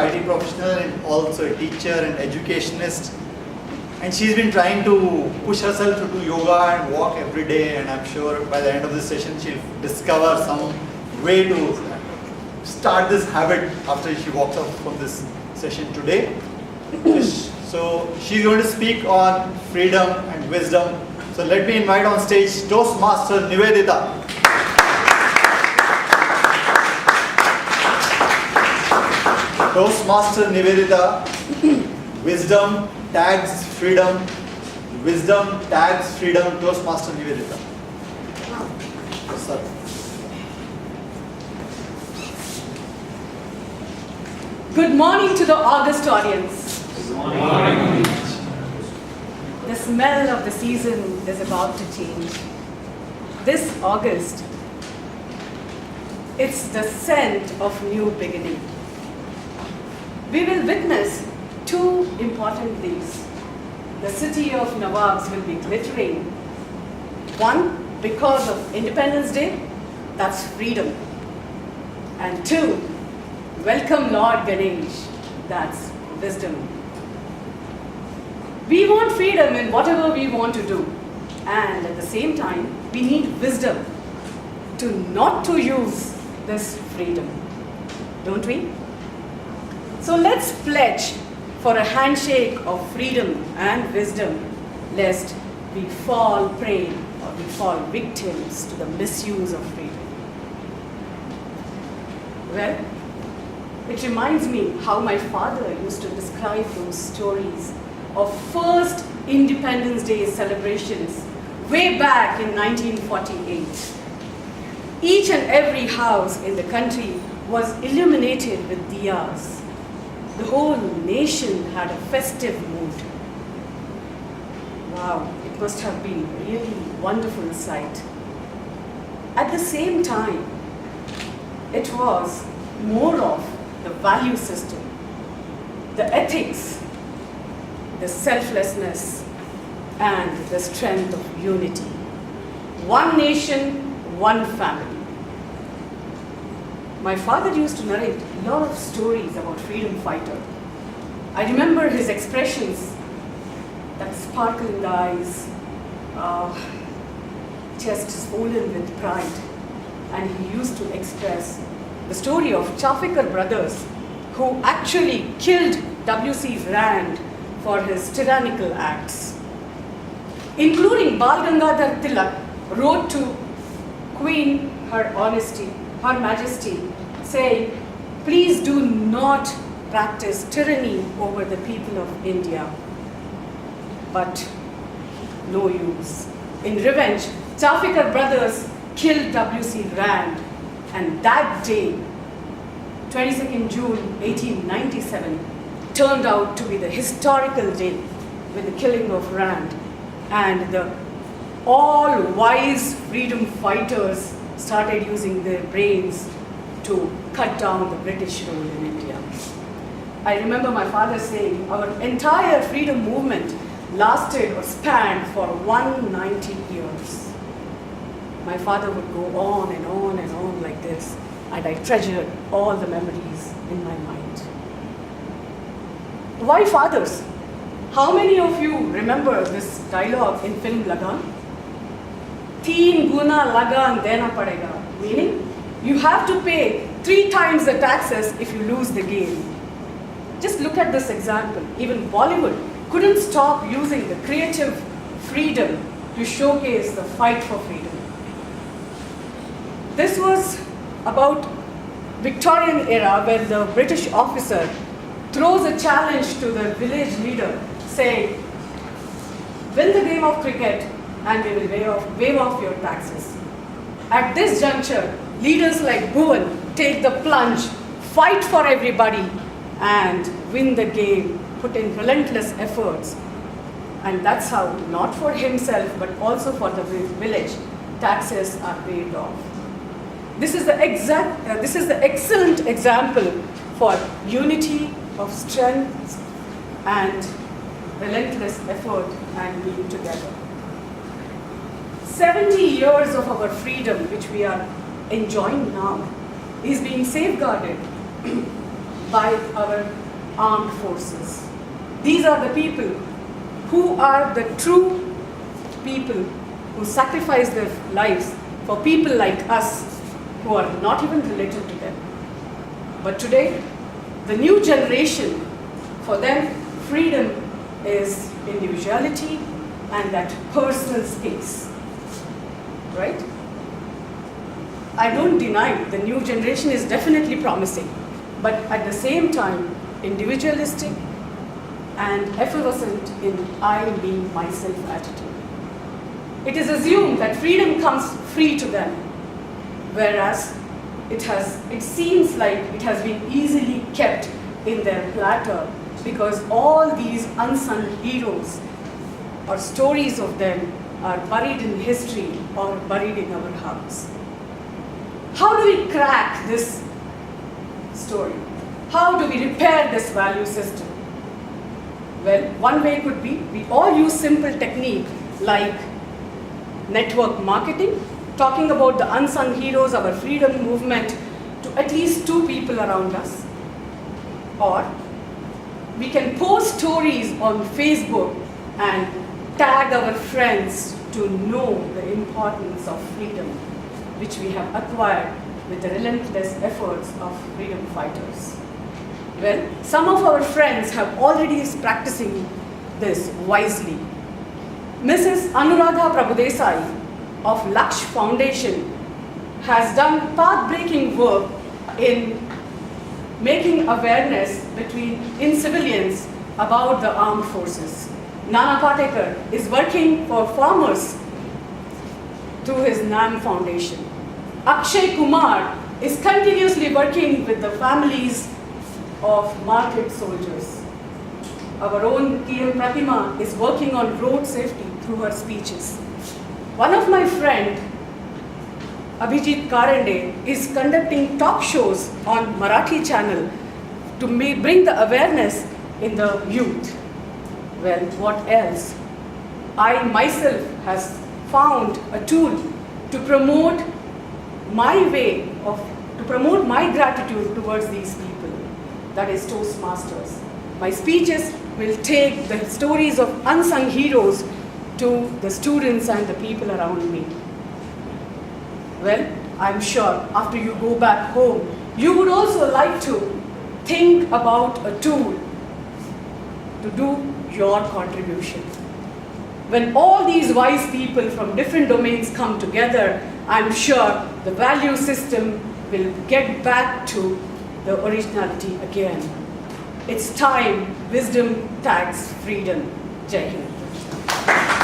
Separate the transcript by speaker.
Speaker 1: IT professional and also a teacher and educationist. And she's been trying to push herself to do yoga and walk every day, and I'm sure by the end of this session she'll discover some way to start this habit after she walks out from this session today. So she's going to speak on freedom and wisdom. So let me invite on stage Toastmaster Niveditha. Toastmaster Niveditha, wisdom tags freedom, wisdom tags freedom, Toastmaster Niveditha. Yes, sir.
Speaker 2: Good morning to the August audience.
Speaker 3: Good morning.
Speaker 2: The smell of the season is about to change. This August, it's the scent of new beginning. We will witness two important days. The city of Nawabs will be glittering. One, because of Independence Day, that's freedom. And two, welcome Lord Ganesh, that's wisdom. We want freedom in whatever we want to do. And at the same time, we need wisdom to not to use this freedom. Don't we? So let's pledge for a handshake of freedom and wisdom, lest we fall prey or we fall victims to the misuse of freedom. Well, it reminds me how my father used to describe those stories of first Independence Day celebrations way back in 1948. Each and every house in the country was illuminated with diyas. The whole nation had a festive mood. Wow, it must have been a really wonderful sight. At the same time, it was more of the value system, the ethics, the selflessness, and the strength of unity. One nation, one family. My father used to narrate a lot of stories about freedom fighter. I remember his expressions, that sparkle in the eyes, chest swollen with pride. And he used to express the story of Chafikar brothers who actually killed W.C. Rand for his tyrannical acts. Including Bal Gangadhar Tilak wrote to Queen Her Majesty, saying, please do not practice tyranny over the people of India. But no use. In revenge, Chafikar brothers killed W.C. Rand, and that day, 22nd June 1897, turned out to be the historical day with the killing of Rand, and the all-wise freedom fighters started using their brains to cut down the British rule in India. I remember my father saying our entire freedom movement lasted or spanned for 190 years. My father would go on and on and on like this, and I treasured all the memories in my mind. Why fathers? How many of you remember this dialogue in film Lagan? Teen guna lagan dena padega, meaning you have to pay 3 times the taxes if you lose the game. Just look at this example. Even Bollywood couldn't stop using the creative freedom to showcase the fight for freedom. This was about Victorian era, where the British officer throws a challenge to the village leader saying, win the game of cricket and we will waive off your taxes. At this juncture, leaders like Bhuvan take the plunge, fight for everybody, and win the game, put in relentless efforts. And that's how, not for himself, but also for the village, taxes are paid off. This is the excellent example for unity of strength and relentless effort and being together. 70 years of our freedom, which we are enjoying now, is being safeguarded by our armed forces. These are the people who are the true people who sacrifice their lives for people like us who are not even related to them. But today, the new generation, for them, freedom is individuality and that personal space, right? I don't deny the new generation is definitely promising, but at the same time, individualistic and effervescent in I, me, myself attitude. It is assumed that freedom comes free to them, whereas it seems like it has been easily kept in their platter because all these unsung heroes or stories of them are buried in history or buried in our hearts. How do we crack this story? How do we repair this value system? Well, one way could be we all use simple technique like network marketing, talking about the unsung heroes of our freedom movement to at least 2 people around us. Or we can post stories on Facebook and tag our friends to know the importance of freedom, which we have acquired with the relentless efforts of freedom fighters. Well, some of our friends have already is practicing this wisely. Mrs. Anuradha Prabhudesai of Laksh Foundation has done path-breaking work in making awareness in civilians about the armed forces. Nana Patekar is working for farmers through his NAM Foundation. Akshay Kumar is continuously working with the families of martyred soldiers. Our own TM Pratima is working on road safety through her speeches. One of my friend, Abhijit Karande, is conducting talk shows on Marathi channel to bring the awareness in the youth. Well, what else? I myself has found a tool to promote my gratitude towards these people. That is Toastmasters. My speeches will take the stories of unsung heroes to the students and the people around me. Well, I'm sure after you go back home, you would also like to think about a tool to do your contribution. When all these wise people from different domains come together, I'm sure the value system will get back to the originality again. It's time wisdom tags freedom. Jai Hind.